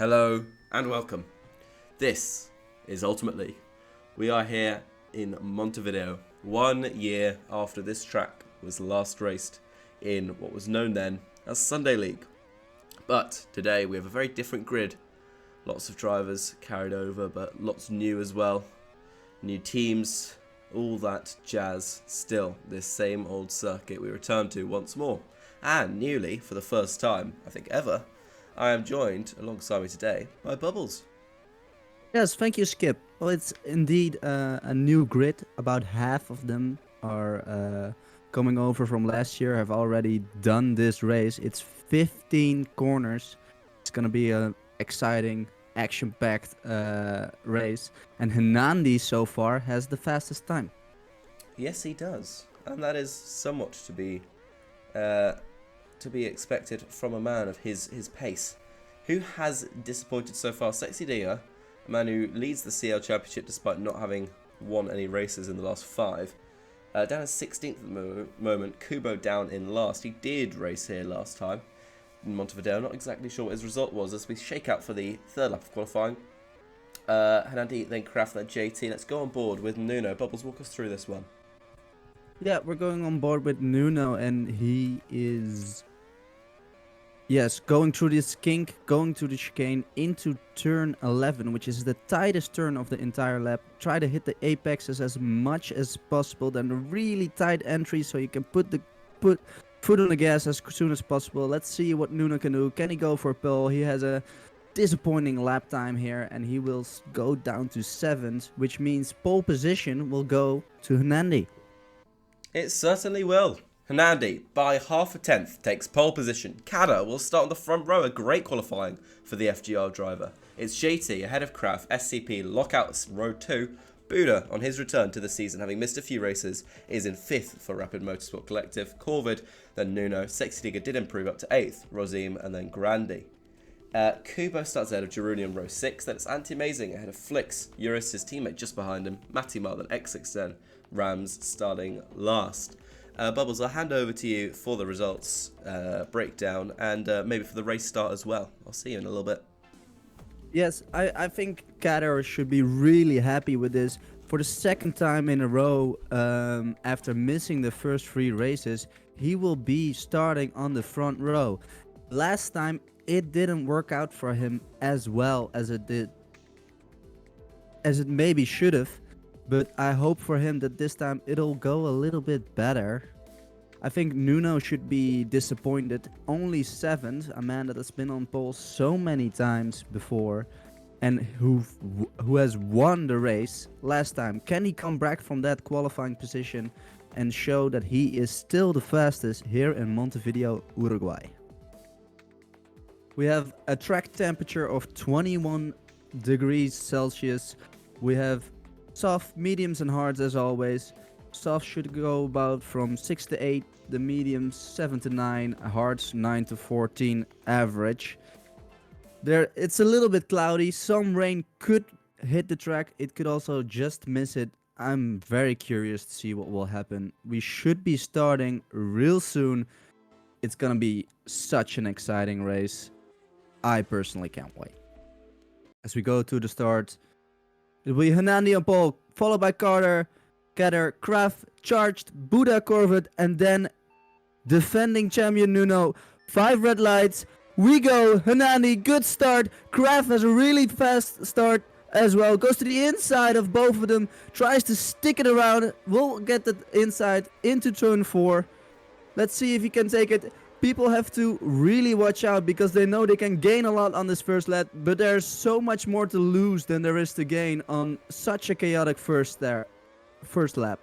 Hello and welcome. This is Ultimate League. We are here in Montevideo, 1 year after this track was last raced in what was known then as Sunday League. But today we have a very different grid. Lots of drivers carried over, but lots new as well. New teams, all that jazz. Still, this same old circuit we return to once more. And newly, for the first time, I think ever, I am joined alongside me today by Bubbles. Yes, thank you, Skip. Well, it's indeed a new grid. About half of them are coming over from last year, have already done this race. It's 15 corners. It's going to be an exciting, action-packed race. And Hernandi so far has the fastest time. Yes, he does. And that is somewhat to be expected from a man of his pace. Who has disappointed so far? Sexy Dia, a man who leads the CL Championship despite not having won any races in the last 5. Down as 16th at the moment. Kubo down in last. He did race here last time in Montevideo. Not exactly sure what his result was as we shake out for the third lap of qualifying. Hernandi, then Kraft, then JT. Let's go on board with Nuno. Bubbles, walk us through this one. Yeah, we're going on board with Nuno, and he is... Yes, going through this kink, going through the chicane into turn 11, which is the tightest turn of the entire lap. Try to hit the apexes as much as possible, then a really tight entry so you can put foot on the gas as soon as possible. Let's see what Nuno can do. Can he go for pole? He has a disappointing lap time here, and he will go down to 7th, which means pole position will go to Hernandi. It certainly will. Hernandi, by half a tenth, takes pole position. Kada will start on the front row, a great qualifying for the FGR driver. It's JT ahead of Kraft, SCP lockout row 2. Buda, on his return to the season, having missed a few races, is in 5th for Rapid Motorsport Collective. Corvid, then Nuno. Sexy Digger did improve up to 8th. Rosim, and then Grandi. Kubo starts ahead of Jerunium row 6. Then it's Anti-Amazing ahead of Flix. Eurus, his teammate, just behind him. Matimar, then X610. Rams starting last. Bubbles, I'll hand over to you for the results breakdown and maybe for the race start as well. I'll see you in a little bit. Yes, I think Kader should be really happy with this. For the second time in a row, after missing the first 3 races, he will be starting on the front row. Last time, it didn't work out for him as well as it did, as it maybe should have. But I hope for him that this time it'll go a little bit better. I think Nuno should be disappointed. Only 7th, a man that has been on pole so many times before and who has won the race last time. Can he come back from that qualifying position and show that he is still the fastest here in Montevideo, Uruguay? We have a track temperature of 21 degrees Celsius. We have soft, mediums, and hards as always. Soft should go about from 6 to 8, the mediums 7 to 9, hards 9 to 14 average. It's a little bit cloudy, some rain could hit the track, it could also just miss it. I'm very curious to see what will happen. We should be starting real soon. It's gonna be such an exciting race. I personally can't wait. As we go to the start, it will be Hernandi on pole, followed by Carter, Kraft, charged, Buda, Corvid, and then defending champion Nuno. 5 red lights. We go. Hernandi, good start. Kraft has a really fast start as well. Goes to the inside of both of them. Tries to stick it around. Will get the inside into turn 4. Let's see if he can take it. People have to really watch out because they know they can gain a lot on this first lap, but there's so much more to lose than there is to gain on such a chaotic first lap.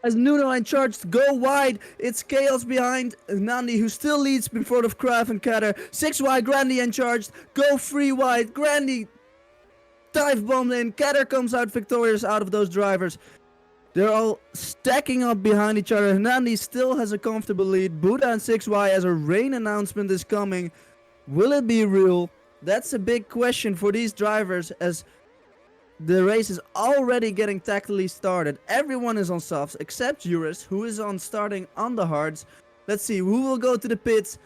As Nuno and Charged go wide, it's chaos behind Nandi, who still leads in front of Kraft and Kader. 6 wide, Grandi and Charged go 3 wide. Grandi dive bombed in. Kader comes out victorious out of those drivers. They're all stacking up behind each other. Hernandi still has a comfortable lead. Buda and 6Y as a rain announcement is coming. Will it be real? That's a big question for these drivers as the race is already getting tactically started. Everyone is on softs except Eurus, who is on starting on the hards. Let's see who will go to the pits.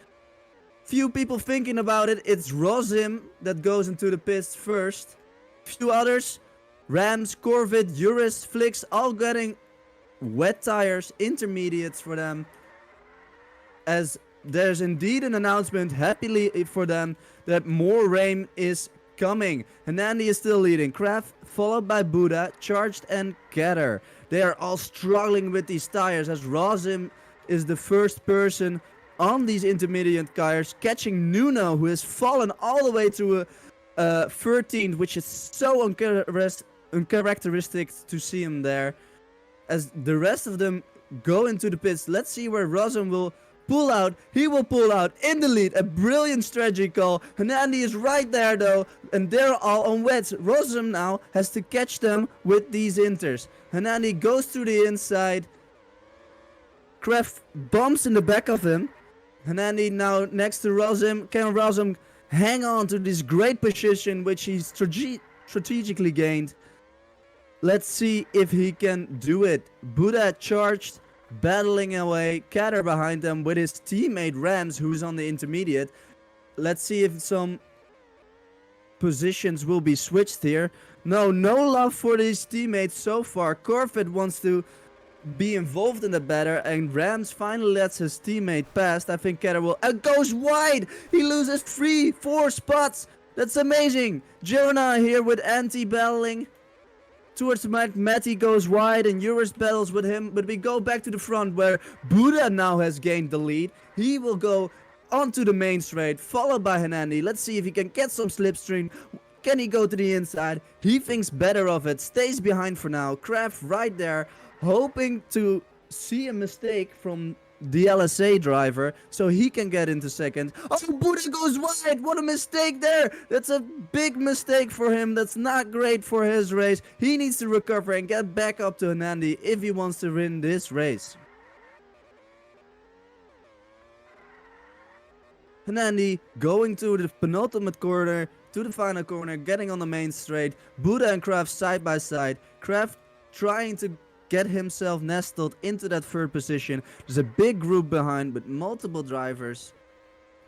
Few people thinking about it. It's Rosim that goes into the pits first. Few others. Rams, Corvid, Urus, Flix, all getting wet tires, intermediates for them. As there's indeed an announcement, happily for them, that more rain is coming. Hanandi is still leading. Kraft followed by Buddha, Charged and Getter. They are all struggling with these tires as Rosim is the first person on these intermediate tires, catching Nuno, who has fallen all the way to a 13th, which is so uncharacteristic to see him there. As the rest of them go into the pits, let's see where Rosim will pull out. He will pull out in the lead. A brilliant strategy call. Hanandi is right there though, and they're all on wets. Rosim now has to catch them with these inters. Hanandi goes through the inside. Kraft bumps in the back of him. Hanandi now next to Rosim. Can Rosim hang on to this great position which he strategically gained? Let's see if he can do it. Buddha charged, battling away. Kader behind them with his teammate Rams, who's on the intermediate. Let's see if some positions will be switched here. No love for these teammates so far. Corvid wants to be involved in the battle, and Rams finally lets his teammate pass. I think Kader will... goes wide! He loses 3-4 spots! That's amazing! Jonah here with anti-battling. Towards the back, Matty goes wide and Eurus battles with him, but we go back to the front where Buddha now has gained the lead. He will go onto the main straight, followed by Hanandi. Let's see if he can get some slipstream. Can he go to the inside? He thinks better of it, stays behind for now. Kraft right there, hoping to see a mistake from the LSA driver so he can get into second. Oh, Buddha goes wide. What a mistake there. That's a big mistake for him. That's not great for his race. He needs to recover and get back up to Hanandi if he wants to win this race. Hanandi going to the penultimate corner, to the final corner, getting on the main straight. Buddha and Kraft side by side. Kraft trying to get himself nestled into that third position. There's a big group behind with multiple drivers,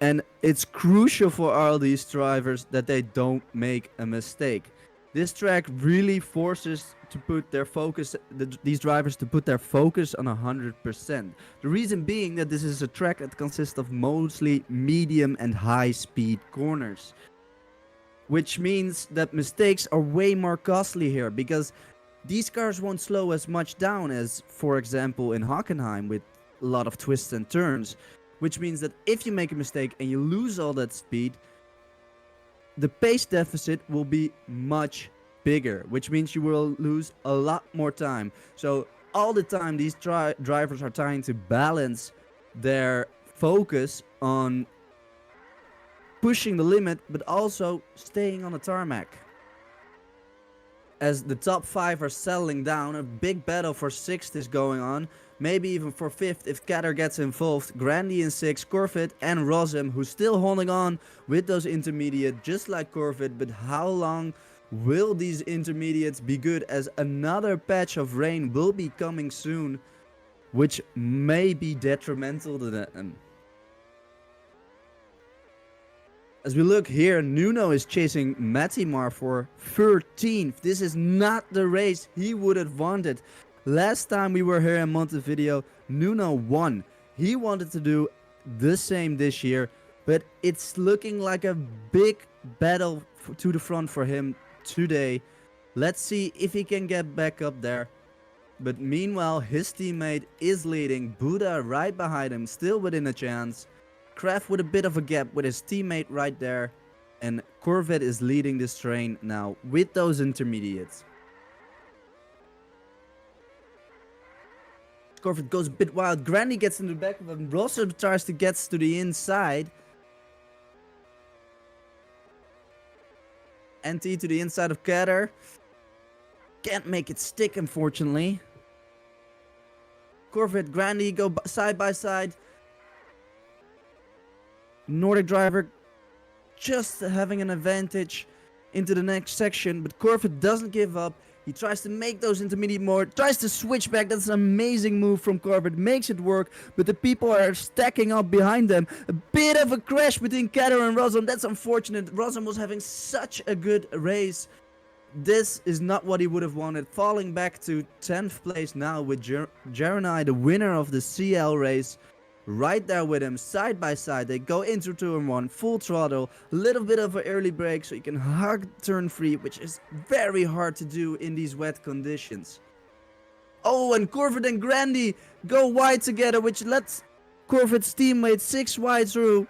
and it's crucial for all these drivers that they don't make a mistake. This track really forces to put their focus, these drivers to put their focus on 100%. The reason being that this is a track that consists of mostly medium and high speed corners, which means that mistakes are way more costly here, because these cars won't slow as much down as, for example, in Hockenheim with a lot of twists and turns. Which means that if you make a mistake and you lose all that speed, the pace deficit will be much bigger. Which means you will lose a lot more time. So all the time these drivers are trying to balance their focus on pushing the limit, but also staying on the tarmac. As the top 5 are settling down, a big battle for 6th is going on. Maybe even for 5th if Kader gets involved. Grandy in 6th, Corvid and Rosim, who's still holding on with those intermediate, just like Corvid. But how long will these intermediates be good, as another patch of rain will be coming soon, which may be detrimental to them. As we look here, Nuno is chasing Matimar for 13th. This is not the race he would have wanted. Last time we were here in Montevideo, Nuno won. He wanted to do the same this year, but it's looking like a big battle to the front for him today. Let's see if he can get back up there. But meanwhile, his teammate is leading. Buddha right behind him, still within a chance. Kraft with a bit of a gap with his teammate right there. And Corvette is leading this train now with those intermediates. Corvette goes a bit wild. Granny gets in the back of him. Rosser tries to get to the inside. NT to the inside of Kader. Can't make it stick, unfortunately. Corvette, Granny go side by side. Nordic driver just having an advantage into the next section, but Corvette doesn't give up. He tries to make those intermediate more, tries to switch back. That's an amazing move from Corbett, makes it work, but the people are stacking up behind them. A bit of a crash between Kader and Rosam. That's unfortunate. Rosam was having such a good race. This is not what he would have wanted. Falling back to 10th place now with Jeremy, the winner of the CL race. Right there with him, side by side. They go into turn 1, full throttle. A little bit of an early brake so you can hug turn 3, which is very hard to do in these wet conditions. Oh, and Corvette and Grandy go wide together, which lets Corvette's teammate 6 wide through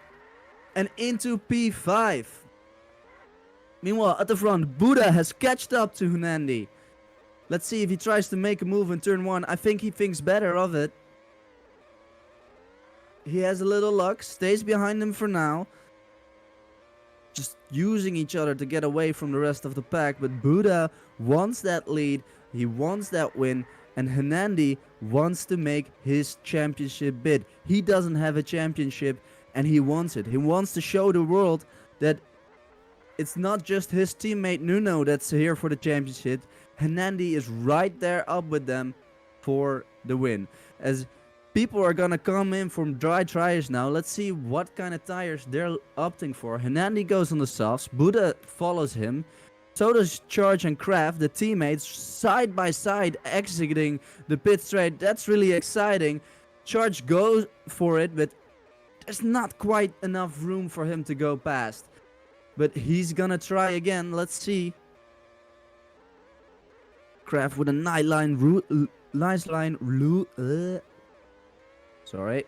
and into P5. Meanwhile, at the front, Buddha has catched up to Hunandi. Let's see if he tries to make a move in turn 1. I think he thinks better of it. He has a little luck, stays behind him for now. Just using each other to get away from the rest of the pack. But Buddha wants that lead, he wants that win. And Hunandi wants to make his championship bid. He doesn't have a championship and he wants it. He wants to show the world that it's not just his teammate Nuno that's here for the championship. Hunandi is right there up with them for the win. As people are gonna come in from dry tires now. Let's see what kind of tires they're opting for. Hunandi goes on the softs. Buddha follows him. So does Charge and Kraft, the teammates, side by side exiting the pit straight. That's really exciting. Charge goes for it, but there's not quite enough room for him to go past. But he's gonna try again. Let's see. Kraft with a nice line. Sorry.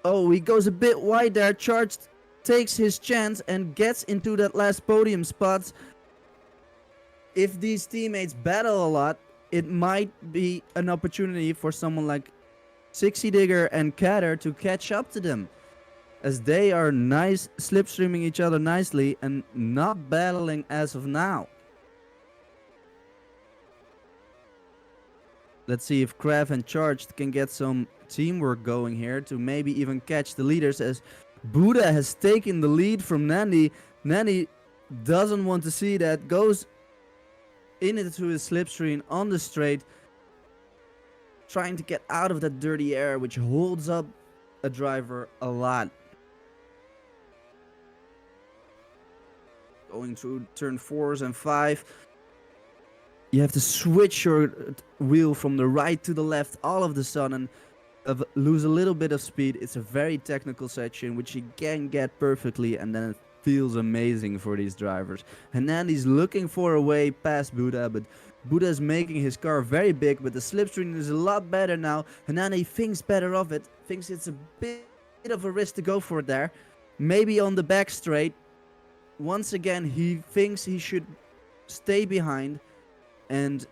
Oh, he goes a bit wide there. Charge takes his chance and gets into that last podium spot. If these teammates battle a lot, it might be an opportunity for someone like Sixty Digger and Kader to catch up to them, as they are nice slipstreaming each other nicely and not battling as of now. Let's see if Kraft and Charged can get some teamwork going here to maybe even catch the leaders, as Buddha has taken the lead from Nandi. Nandi doesn't want to see that, goes into his slipstream on the straight, trying to get out of that dirty air, which holds up a driver a lot. Going through turn 4s and 5. You have to switch your wheel from the right to the left all of a sudden, lose a little bit of speed. It's a very technical section, which he can get perfectly, and then it feels amazing for these drivers. And then he's looking for a way past Buddha, but Buddha is making his car very big, but the slipstream is a lot better now. And then he thinks better of it, thinks it's a bit of a risk to go for it there. Maybe on the back straight. Once again, he thinks he should stay behind and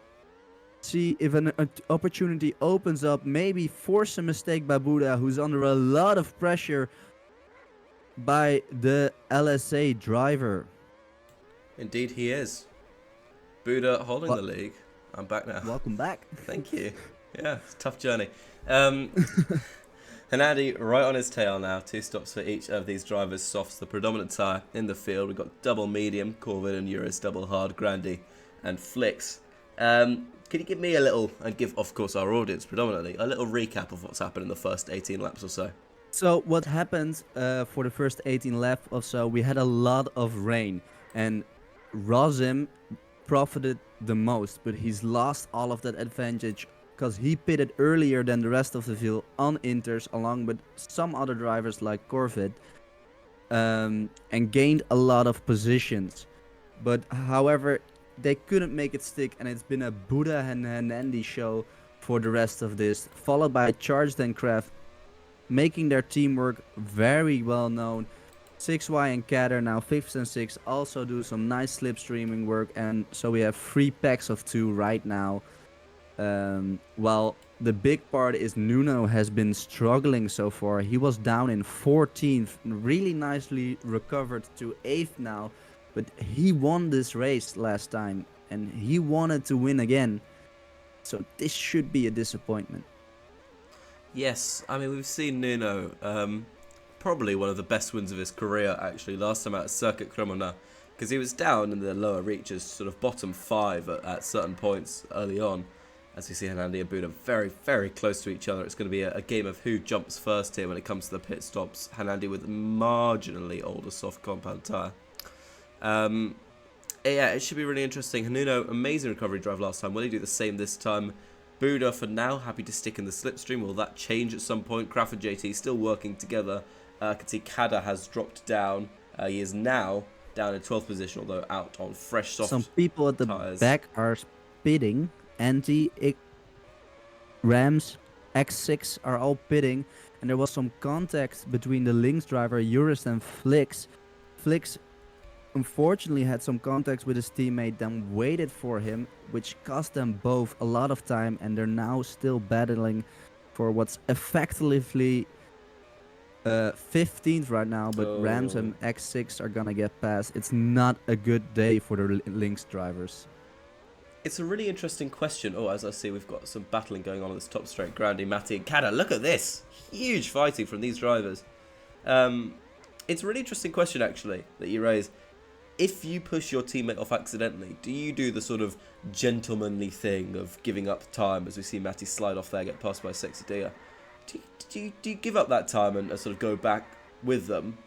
see if an opportunity opens up, maybe force a mistake by Buddha, who's under a lot of pressure by the LSA driver. Indeed he is. Buddha holding the league. I'm back now. Welcome back. Thank you. Yeah, it's a tough journey. Hunandi right on his tail now. 2 stops for each of these drivers. Softs the predominant tyre in the field. We've got double medium, Corvette and Eurus, double hard, Grandy and Flicks. Can you give me a little, and give, of course, our audience predominantly, a little recap of what's happened in the first 18 laps or so? So what happened for the first 18 laps or so, we had a lot of rain, and Rozim profited the most, but he's lost all of that advantage because he pitted earlier than the rest of the field on inters, along with some other drivers like Corvette, and gained a lot of positions. But however, they couldn't make it stick, and it's been a Buddha and Andy show for the rest of this, followed by Charged and Kraft, making their teamwork very well known. 6Y and Kader now 5th and 6th also do some nice slipstreaming work, and so we have 3 packs of 2 right now. While the big part is Nuno has been struggling so far. He was down in 14th, really nicely recovered to 8th now. But he won this race last time, and he wanted to win again. So this should be a disappointment. Yes, I mean, we've seen Nuno, probably one of the best wins of his career, actually. Last time out at Circuit Cremona, because he was down in the lower reaches, sort of bottom 5 at certain points early on. As we see Hernandi and Buda very, very close to each other. It's going to be a game of who jumps first here when it comes to the pit stops. Hernandi with marginally older soft compound tyre. Yeah, it should be really interesting. Hanuno, amazing recovery drive last time. Will he do the same this time? Buda, for now, happy to stick in the slipstream. Will that change at some point? Kraft and JT still working together. I can see Kada has dropped down. He is now down in 12th position, although out on fresh soft Some people at the tyres. back are pitting. Rams, X6 are all pitting. And there was some contact between the Lynx driver, Urist, and Flix. Flix unfortunately had some contacts with his teammate, then waited for him, which cost them both a lot of time, and they're now still battling for what's effectively 15th right now, but Rams and X6 are gonna get past. It's not a good day for the Lynx drivers. It's a really interesting question. Oh, as I see, we've got some battling going on this top straight. Grandi, Matti, and Kada. Look at this. Huge fighting from these drivers. It's a really interesting question, actually, that you raise. If you push your teammate off accidentally, do you do the sort of gentlemanly thing of giving up time, as we see Matti slide off there, get passed by Sexy Dia? Do you give up that time and sort of go back with them?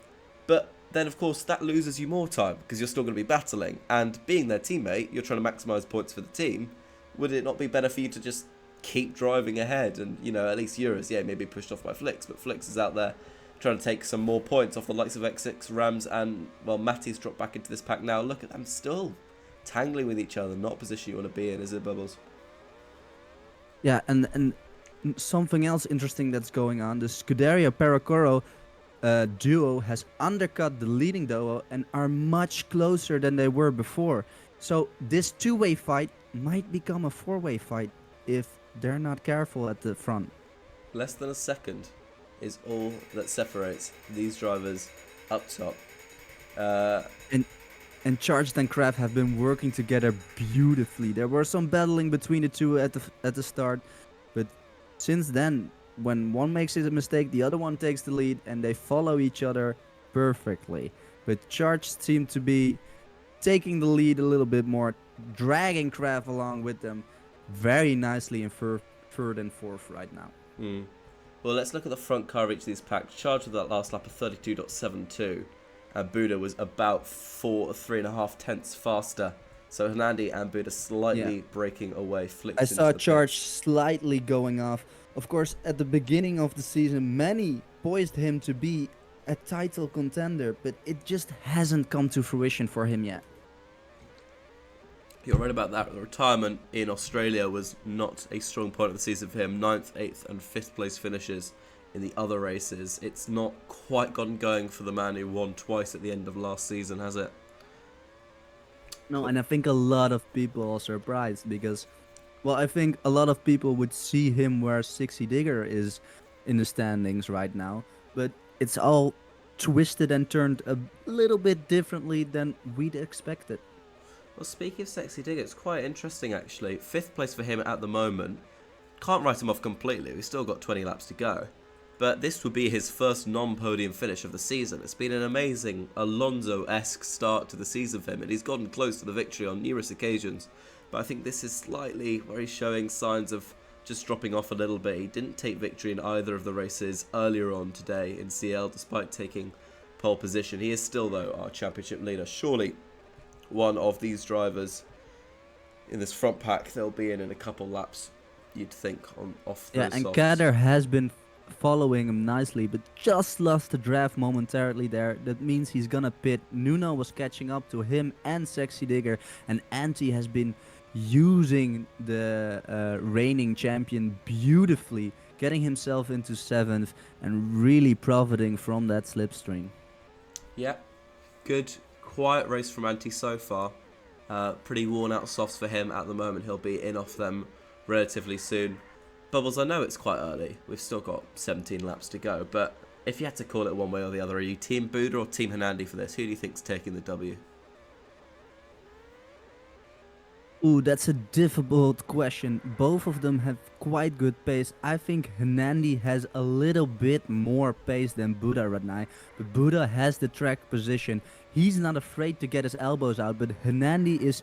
But then, of course, that loses you more time because you're still going to be battling. And being their teammate, you're trying to maximise points for the team. Would it not be better for you to just keep driving ahead? And, you know, at least Euros, yeah, maybe pushed off by Flix, but Flix is out there trying to take some more points off the likes of X6, Rams, and, well, Matty's dropped back into this pack now. Look at them still tangling with each other. Not a position you want to be in, is it, Bubbles? Yeah, and something else interesting that's going on. The Scuderia Paracoro duo has undercut the leading duo and are much closer than they were before. So this two-way fight might become a four-way fight if they're not careful at the front. Less than a second is all that separates these drivers up top. And Charged and Kraft have been working together beautifully. There were some battling between the two at the start, but since then, when one makes a mistake, the other one takes the lead, and they follow each other perfectly. But Charged seem to be taking the lead a little bit more, dragging Kraft along with them very nicely in third and fourth right now. Well, let's look at the front car of each of these packs. Charged with that last lap of 32.72. And Buda was about 3.5 tenths faster. So Hernandi and Buda slightly breaking away. I saw Charge slightly going off. Of course, at the beginning of the season, many poised him to be a title contender, but it just hasn't come to fruition for him yet. You're right about that. The retirement in Australia was not a strong point of the season for him. 9th, 8th and 5th place finishes in the other races. It's not quite gotten going for the man who won twice at the end of last season, has it? No, and I think a lot of people are surprised because, well, I think a lot of people would see him where Sixy Digger is in the standings right now, but it's all twisted and turned a little bit differently than we'd expected. Well, speaking of Sexy Digger, it's quite interesting actually. 5th place for him at the moment. Can't write him off completely, we've still got 20 laps to go. But this would be his first non-podium finish of the season. It's been an amazing Alonso-esque start to the season for him, and he's gotten close to the victory on numerous occasions. But I think this is slightly where he's showing signs of just dropping off a little bit. He didn't take victory in either of the races earlier on today in CL, despite taking pole position. He is still, though, our championship leader. Surely one of these drivers in this front pack, they'll be in a couple laps, you'd think, off those and softs. Kader has been following him nicely, but just lost the draft momentarily there. That means he's gonna pit. Nuno was catching up to him and Sexy Digger, and Anti has been using the reigning champion beautifully, getting himself into 7th and really profiting from that slipstream. Yeah, good, quiet race from Anti so far. Pretty worn out softs for him at the moment. He'll be in off them relatively soon. Bubbles, I know it's quite early. We've still got 17 laps to go, but if you had to call it one way or the other, are you Team Buda or Team Hernandi for this? Who do you think's taking the W? Ooh, that's a difficult question. Both of them have quite good pace. I think Hernandi has a little bit more pace than Buda right now, but Buda has the track position. He's not afraid to get his elbows out, but Hernandi is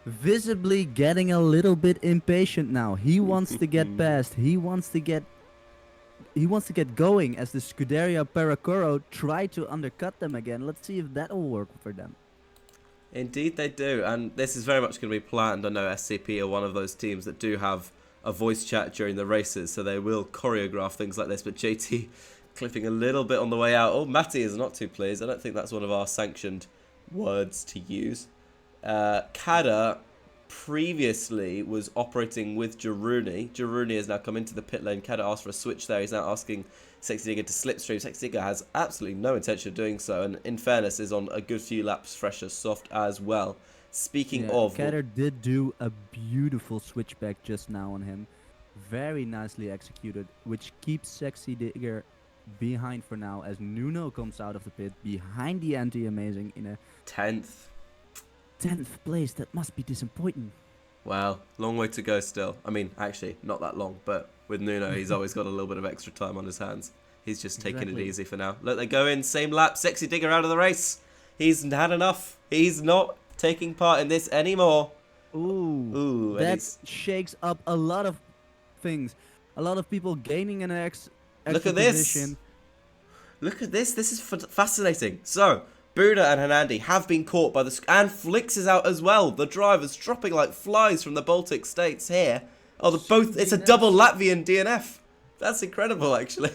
visibly getting a little bit impatient now. He wants to get past. He wants to get going as the Scuderia Paracoro try to undercut them again. Let's see if that will work for them. Indeed they do, and this is very much going to be planned. I know SCP are one of those teams that do have a voice chat during the races, so they will choreograph things like this, but JT clipping a little bit on the way out. Oh, Matty is not too pleased. I don't think that's one of our sanctioned words to use. Kada previously was operating with Jaruni. Jaruni has now come into the pit lane. Kada asked for a switch there. He's now asking Sexy Digger to slipstream. Sexy Digger has absolutely no intention of doing so, and in fairness is on a good few laps fresher soft as well. Speaking of... Kader did do a beautiful switchback just now on him. Very nicely executed, which keeps Sexy Digger behind for now as Nuno comes out of the pit behind the anti-amazing in a 10th place. That must be disappointing. Well, long way to go still. I mean, actually, not that long, but with Nuno, he's always got a little bit of extra time on his hands. He's just taking it easy for now. Look, they go in, same lap, Sexy Digger out of the race. He's had enough. He's not taking part in this anymore. Ooh, that shakes up a lot of things. A lot of people gaining an extra Look at this. position. Look at this. This is fascinating. So, Buda and Hernandi have been caught by the... And Flix is out as well. The drivers dropping like flies from the Baltic states here. Oh, both. It's a double Latvian DNF. That's incredible, actually.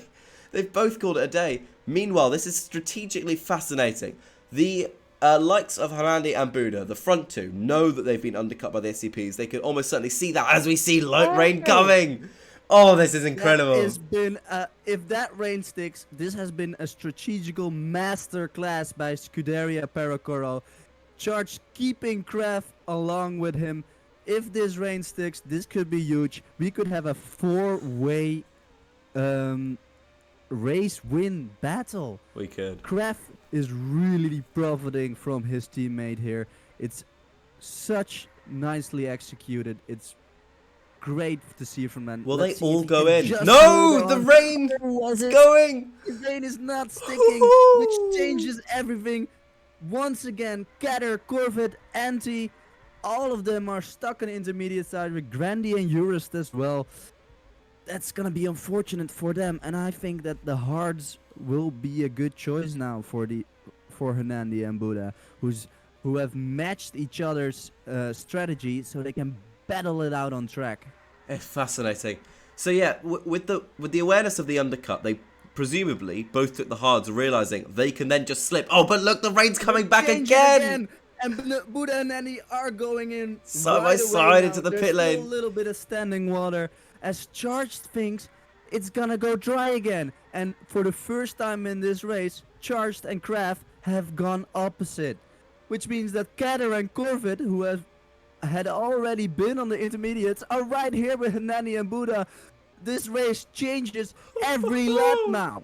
They've both called it a day. Meanwhile, this is strategically fascinating. The likes of Hernandi and Buda, the front two, know that they've been undercut by the SCPs. They could almost certainly see that as we see light rain coming. Oh, this is incredible. That has been, if that rain sticks, this has been a strategical masterclass by Scuderia Paracoro. Charge keeping Kraft along with him. If this rain sticks, this could be huge. We could have a 4-way race win battle. We could. Kraft is really profiting from his teammate here. It's such nicely executed. It's great to see from them. Will they all go in? No, the rain is going. The rain is not sticking, which changes everything. Once again, Kader, Corvette, Anti, all of them are stuck on the intermediate side with Grandy and Urist as well. That's gonna be unfortunate for them, and I think that the hards will be a good choice now for Hernandi and Buda, who have matched each other's strategy, so they can battle it out on track. It's fascinating. So yeah, with the awareness of the undercut, they presumably both took the hards, realizing they can then just slip. Oh, but look, the rain's coming back again. And Buda and Andy are going in side by side into the pit lane. There's a little bit of standing water as Charged thinks it's gonna go dry again. And for the first time in this race, Charged and Kraft have gone opposite, which means that Kader and Corvette, who had already been on the intermediates, are right here with Hernani and Buda. This race changes every lap now.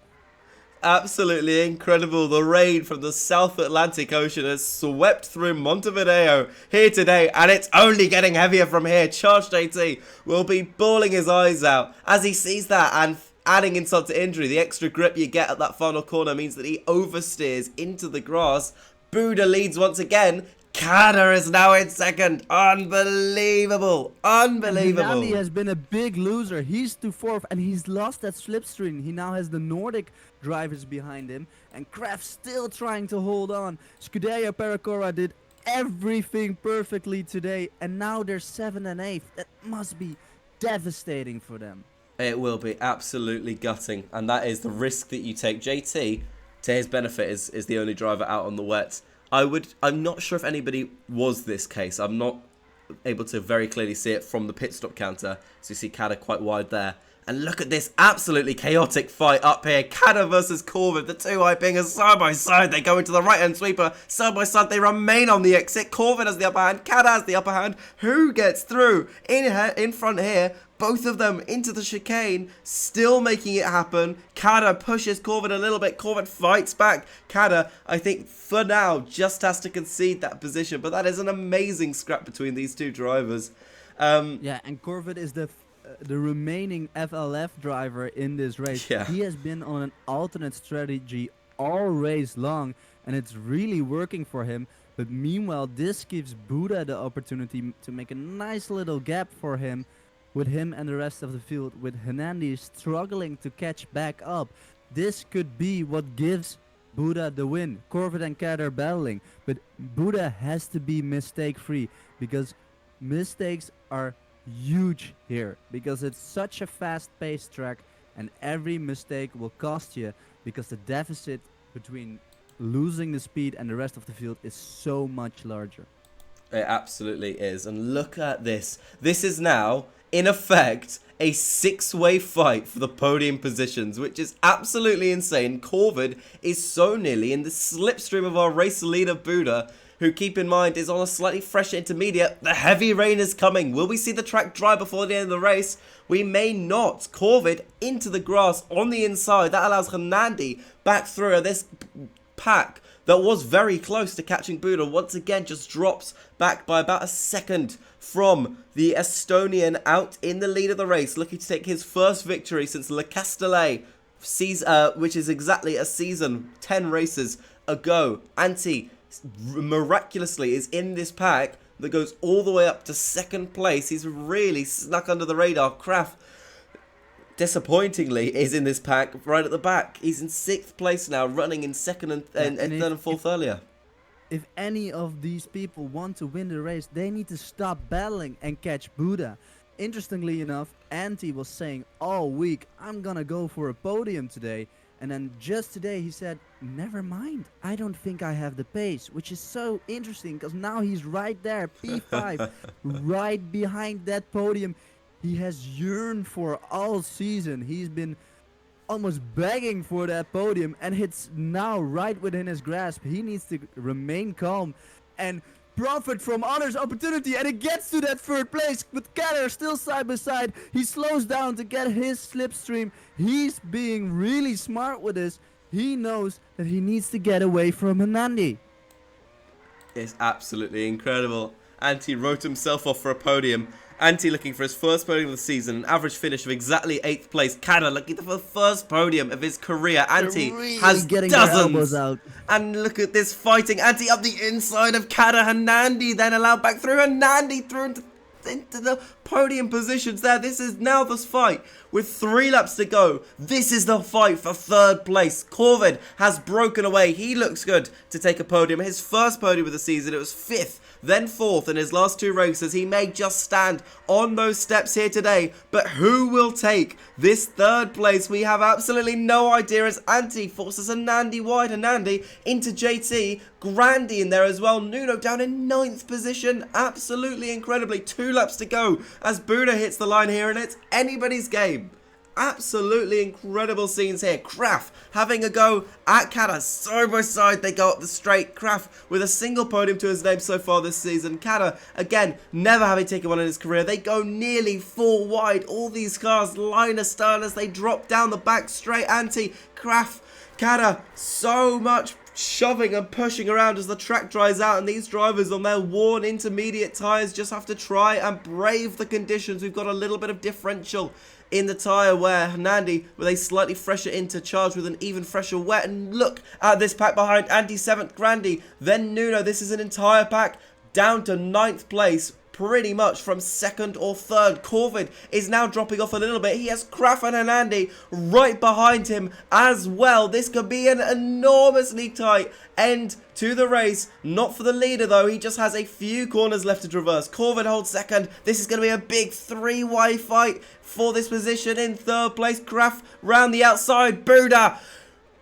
Absolutely incredible. The rain from the South Atlantic Ocean has swept through Montevideo here today, and it's only getting heavier from here. Charged JT will be bawling his eyes out as he sees that, and adding insult to injury, the extra grip you get at that final corner means that he oversteers into the grass. Buda leads once again. Kader is now in second. Unbelievable. Unbelievable. Hernandi has been a big loser. He's to fourth, and he's lost that slipstream. He now has the Nordic drivers behind him, and Kraft still trying to hold on. Scuderia Paracora did everything perfectly today, and now they're 7th and 8th. That must be devastating for them. It will be absolutely gutting, and that is the risk that you take. JT, to his benefit, is the only driver out on the wet. I'm not sure if anybody was this case. I'm not able to very clearly see it from the pit stop counter. So you see Kader quite wide there. And look at this absolutely chaotic fight up here. Kader versus Corvette. The two being side by side. They go into the right hand sweeper. Side by side they remain on the exit. Corvette has the upper hand. Kader has the upper hand. Who gets through? In front here. Both of them into the chicane, still making it happen. Kader pushes Corvette a little bit. Corvette fights back. Kader, I think, for now, just has to concede that position. But that is an amazing scrap between these two drivers. Yeah, and Corvette is the remaining FLF driver in this race. Yeah. He has been on an alternate strategy all race long, and it's really working for him. But meanwhile, this gives Buddha the opportunity to make a nice little gap for him, with him and the rest of the field, with Hernandez struggling to catch back up. This could be what gives Buddha the win. Corvette and Cat are battling, but Buddha has to be mistake free, because mistakes are huge here, because it's such a fast paced track, and every mistake will cost you, because the deficit between losing the speed and the rest of the field is so much larger. It absolutely is. And look at this. This is now, in effect, a six-way fight for the podium positions, which is absolutely insane. Corvid is so nearly in the slipstream of our race leader, Buddha, who, keep in mind, is on a slightly fresher intermediate. The heavy rain is coming. Will we see the track dry before the end of the race? We may not. Corvid into the grass on the inside. That allows Hernandi back through this pack that was very close to catching Buddha. Once again, just drops back by about a second from the Estonian out in the lead of the race, looking to take his first victory since Le Castellet, which is exactly a season, 10 races ago. Antti miraculously is in this pack that goes all the way up to second place. He's really snuck under the radar. Kraft, disappointingly, is in this pack right at the back. He's in 6th place now, running in second and third and fourth earlier. If any of these people want to win the race, they need to stop battling and catch Buddha. Interestingly enough, Antti was saying all week, I'm gonna go for a podium today. And then just today he said, never mind, I don't think I have the pace. Which is so interesting, because now he's right there, P5, right behind that podium he has yearned for all season. He's been almost begging for that podium, and it's now right within his grasp. He needs to remain calm and profit from others' opportunity, and it gets to that third place with Keller still side by side. He slows down to get his slipstream. He's being really smart with this. He knows that he needs to get away from Hernandi. It's absolutely incredible. Antti wrote himself off for a podium. Antti looking for his first podium of the season, an average finish of exactly 8th place. Kada looking for the first podium of his career. Antti really has getting dozens. Out. And look at this fighting. Antti up the inside of Kada. Hernandi then allowed back through. Hernandi through into the podium positions there. This is now the fight with 3 laps to go. This is the fight for 3rd place. Corvid has broken away. He looks good to take a podium. His first podium of the season, it was 5th, then 4th in his last 2 races. He may just stand on those steps here today, but who will take this 3rd place? We have absolutely no idea, as Antti forces Hernandi wide. Hernandi into JT. Grandi in there as well. Nuno down in 9th position. Absolutely incredibly. 2 laps to go as Buddha hits the line here, and it's anybody's game. Absolutely incredible scenes here. Kraft having a go at Kada. Side by side they go up the straight. Kraft with a single podium to his name so far this season. Kada, again, never having taken one in his career. They go nearly 4 wide. All these cars line astern as they drop down the back straight. Antti, Kraft, Kada, so much shoving and pushing around as the track dries out, and these drivers on their worn intermediate tyres just have to try and brave the conditions. We've got a little bit of differential in the tyre where Hernandi with a slightly fresher intercharge with an even fresher wet. And look at this pack behind Andy 7th, Grandi, then Nuno. This is an entire pack down to 9th place, pretty much from 2nd or 3rd. Corvid is now dropping off a little bit. He has Kraft and Hernandi right behind him as well. This could be an enormously tight end to the race. Not for the leader though. He just has a few corners left to traverse. Corvid holds 2nd. This is going to be a big 3-way fight for this position. In 3rd place, Kraft round the outside. Buddha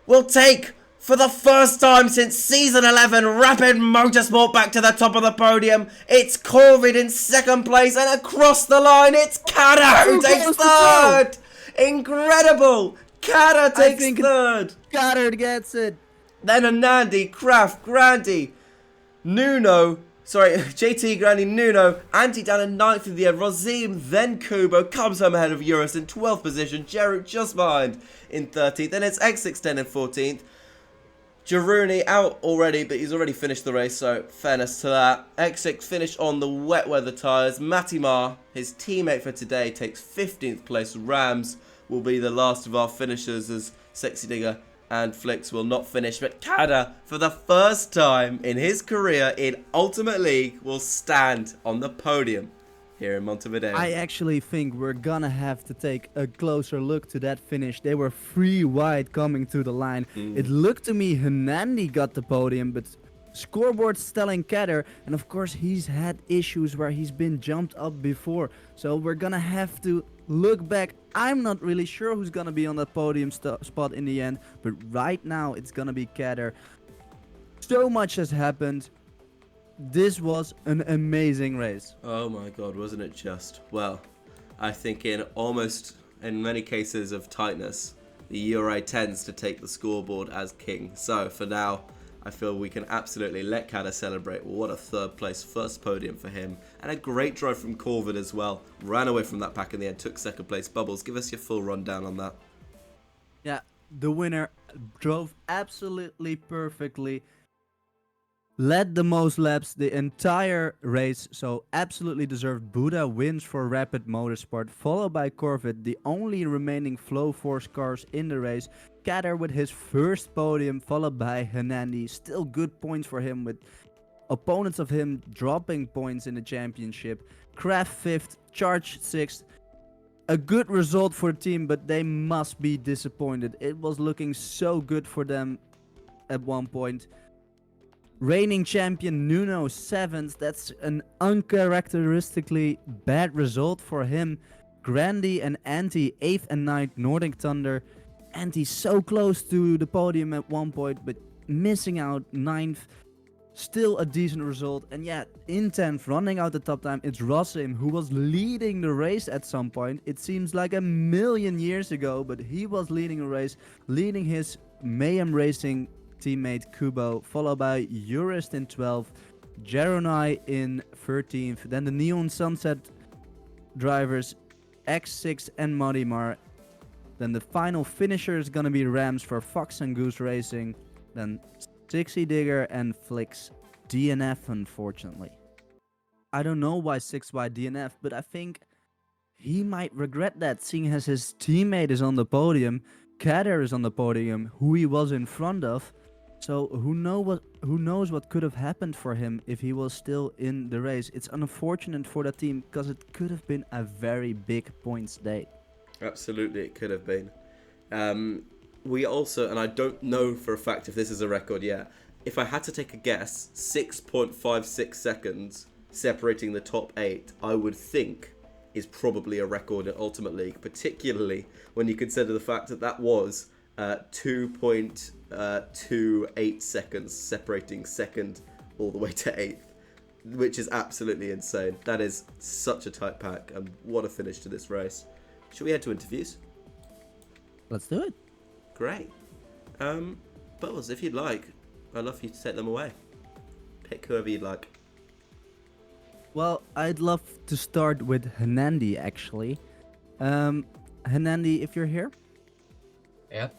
will take, for the first time since season 11, Rapid Motorsport back to the top of the podium. It's Corvid in 2nd place, and across the line, it's Kada who takes 3rd. Incredible. Kada takes 3rd. Kada gets it. Then Anandi, Kraft, Grandi, Nuno, JT, Grandi, Nuno, Antti down in 9th in the end. Rozim, then Kubo comes home ahead of Eurus in 12th position. Jeru just behind in 13th. Then it's X610 in 14th. Jaruni out already, but he's already finished the race, so fairness to that. X6 finished on the wet weather tyres. Matimar, his teammate for today, takes 15th place. Rams will be the last of our finishers as Sexy Digger and Flicks will not finish, but Kada, for the first time in his career in Ultimate League, will stand on the podium here in Montevideo. I actually think we're gonna have to take a closer look to that finish. They were 3 wide coming to the line. It looked to me Hernandi got the podium, but scoreboard's telling Kader, and of course he's had issues where he's been jumped up before. So we're gonna have to look back. I'm not really sure who's gonna be on that podium spot in the end, but right now it's gonna be Kader. So much has happened. This was an amazing race. Oh my god, wasn't it just? Well, I think in many cases of tightness, the Uruguay tends to take the scoreboard as king. So for now, I feel we can absolutely let Kada celebrate. What a third place, first podium for him. And a great drive from Corvid as well. Ran away from that pack in the end, took second place. Bubbles, give us your full rundown on that. Yeah, the winner drove absolutely perfectly. Led the most laps the entire race, so absolutely deserved. Buddha wins for Rapid Motorsport, followed by Corvid, the only remaining Flow Force cars in the race. Kader with his first podium, followed by Hernandi. Still good points for him, with opponents of him dropping points in the championship. Kraft 5th, Charge 6th. A good result for the team, but they must be disappointed. It was looking so good for them at one point. Reigning champion Nuno 7th, that's an uncharacteristically bad result for him. Grandy and Anti 8th and 9th, Nordic Thunder. Anti so close to the podium at one point, but missing out 9th. Still a decent result. And yeah, in 10th, running out the top time, it's Rasim, who was leading the race at some point. It seems like a million years ago, but he was leading a race, leading his Mayhem Racing teammate Kubo, followed by Urist in 12th, Jeronai in 13th, then the Neon Sunset drivers X6 and Modimar. Then the final finisher is gonna be Rams for Fox and Goose Racing, then Sixy Digger and Flicks DNF, unfortunately. I don't know why 6Y DNF, but I think he might regret that, seeing as his teammate is on the podium, Kader is on the podium, who he was in front of. So who knows what could have happened for him if he was still in the race. It's unfortunate for the team because it could have been a very big points day. Absolutely, it could have been. We also, and I don't know for a fact if this is a record yet, if I had to take a guess, 6.56 seconds separating the top 8, I would think is probably a record in Ultimate League, particularly when you consider the fact that that was 2.28 seconds separating second all the way to 8th, which is absolutely insane. That is such a tight pack, and what a finish to this race. Should we head to interviews? Let's do it. Great. Bubbles, if you'd like, I'd love for you to take them away. Pick whoever you'd like. Well, I'd love to start with Hernandi, actually. Hernandi, if you're here? Yeah.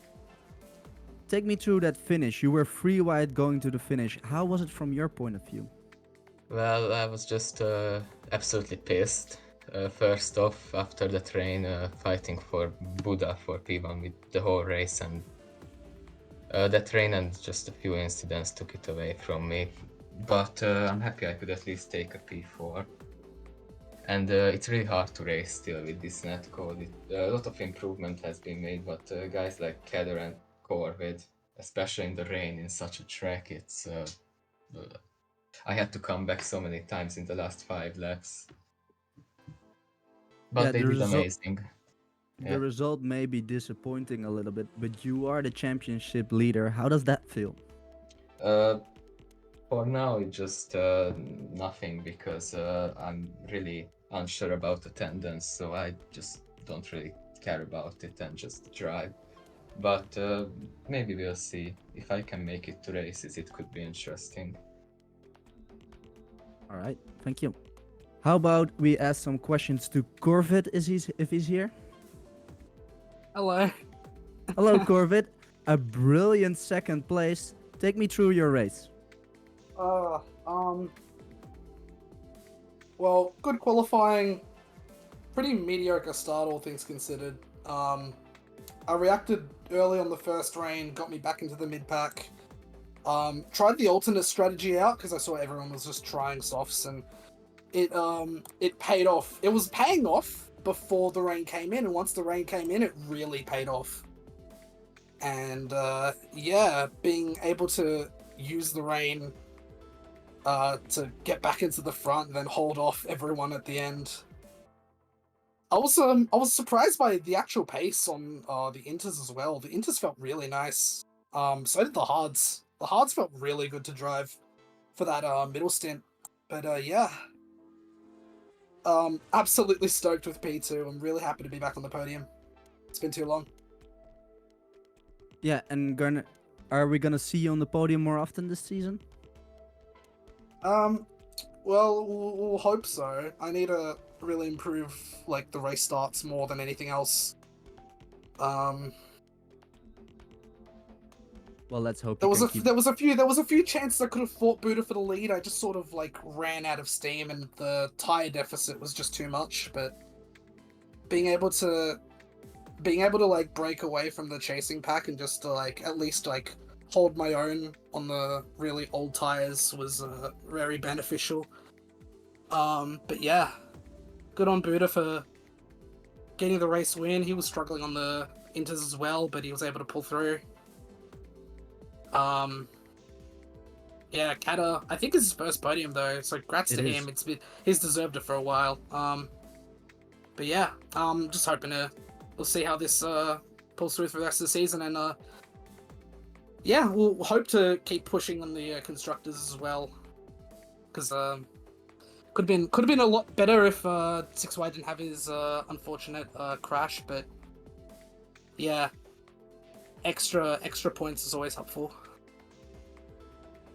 Take me through that finish. You were 3 wide going to the finish. How was it from your point of view? Well, I was just absolutely pissed. First off, after the train, fighting for Buddha for P1 with the whole race, and the train and just a few incidents took it away from me. But I'm happy I could at least take a P4. And it's really hard to race still with this netcode. A lot of improvement has been made, but guys like Kader and Corvid, especially in the rain in such a track, it's I had to come back so many times in the last 5 laps. But Yeah, they did amazing. The result may be disappointing a little bit, but you are the championship leader. How does that feel? For now, it's just nothing, because I'm really unsure about attendance, so I just don't really care about it and just drive. But maybe we'll see. If I can make it to races, it could be interesting. All right, thank you. How about we ask some questions to Corvid if he's here? Hello. Hello, Corvid. A brilliant second place. Take me through your race. Well, good qualifying. Pretty mediocre start, all things considered. I reacted early on the first rain, got me back into the mid pack. Tried the alternate strategy out because I saw everyone was just trying softs, and it paid off. It was paying off before the rain came in, and once the rain came in, it really paid off. And yeah, being able to use the rain to get back into the front and then hold off everyone at the end. I was surprised by the actual pace on the inters as well. The inters felt really nice. So did the hards. The hards felt really good to drive for that middle stint. But yeah. Absolutely stoked with P2. I'm really happy to be back on the podium. It's been too long. Yeah, and are we gonna see you on the podium more often this season? Well, we'll hope so. I need to really improve like the race starts more than anything else. Well, let's hope there you was can a keep... there was a few chances I could have fought Buddha for the lead. I just sort of like ran out of steam, and the tire deficit was just too much. But being able to like break away from the chasing pack and just to like at least like hold my own on the really old tires was very beneficial. But yeah, good on Buddha for getting the race win. He was struggling on the inters as well, but he was able to pull through. Yeah, Kata, I think it's his first podium though, so congrats to him. He's deserved it for a while. But yeah, just hoping we'll see how this pulls through for the rest of the season, and yeah, we'll hope to keep pushing on the constructors as well, because could have been a lot better if 6Y didn't have his unfortunate crash, but yeah, extra points is always helpful.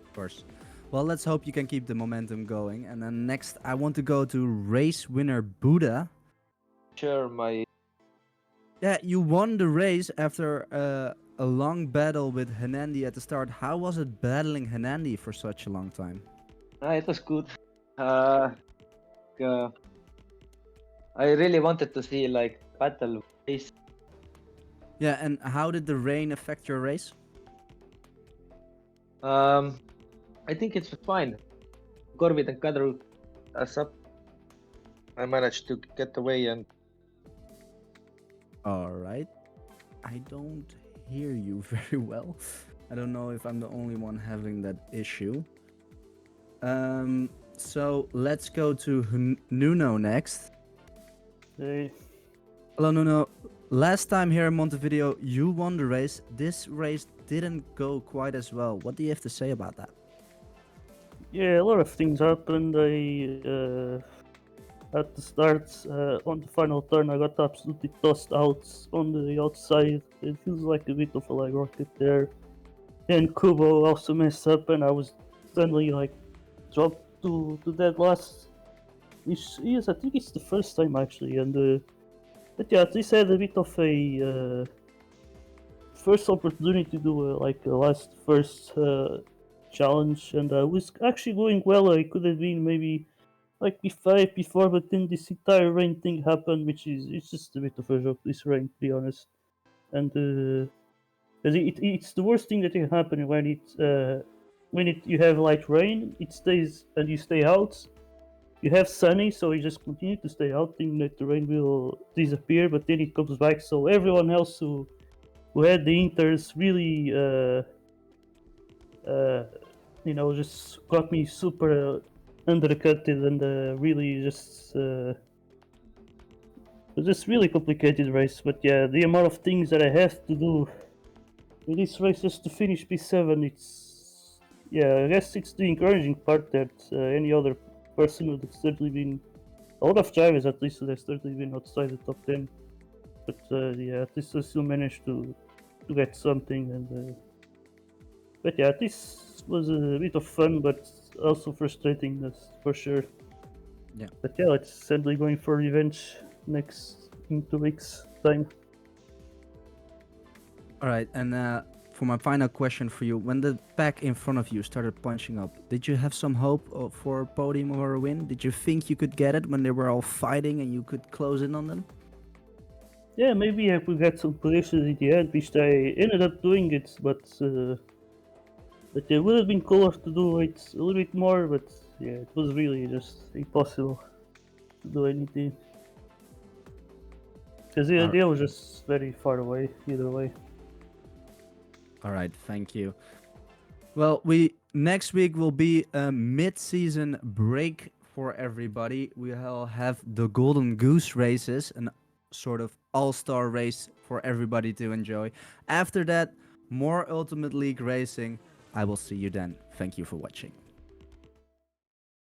Of course. Well, let's hope you can keep the momentum going. And then next, I want to go to race winner Buddha. Sure, my Yeah, you won the race after a long battle with Henandi at the start. How was it battling Henandi for such a long time? it was good. I really wanted to see like battle race. Yeah, and how did the rain affect your race? I think it's fine. Corbett and Kadru us up. I managed to get away and Alright. I don't hear you very well. I don't know if I'm the only one having that issue. So let's go to Nuno next. Hey. Hello Nuno. Last time here in Montevideo, you won the race. This race didn't go quite as well. What do you have to say about that? Yeah, a lot of things happened. I at the start on the final turn, I got absolutely tossed out on the outside. It feels like a bit of a lag rocket there. And Kubo also messed up, and I was suddenly like dropped to dead last. Yes, I think it's the first time actually, and but yeah, at least I had a bit of a first opportunity to do like a first challenge, and I was actually going well. I could have been maybe like P5, P4, but then this entire rain thing happened, which is it's just a bit of a joke. This rain, to be honest, and it's the worst thing that can happen when you have light rain. It stays and you stay out. You have sunny, so you just continue to stay out, thinking that the rain will disappear, but then it comes back. So everyone else who had the inters really, just got me super undercutted and really just really complicated race. But yeah, the amount of things that I have to do in this race just to finish P7, I guess it's the encouraging part that any other person would have certainly been, a lot of drivers at least would have certainly been outside the top 10. But yeah, at least I still managed to get something, and but yeah, this was a bit of fun, but also frustrating, that's for sure. Yeah. But yeah, it's sadly going for revenge in 2 weeks time. Alright, and for my final question for you, when the pack in front of you started punching up, did you have some hope for a podium or a win? Did you think you could get it when they were all fighting and you could close in on them? Yeah, maybe if we get some places in the end, which they ended up doing it, but it would have been cooler to do it a little bit more. But yeah, it was really just impossible to do anything because the idea was just very far away either way. All right, thank you. Well, we next week will be a mid-season break for everybody. We'll have the Golden Goose races, an sort of all-star race for everybody to enjoy. After that, more Ultimate League racing. I will see you then. Thank you for watching.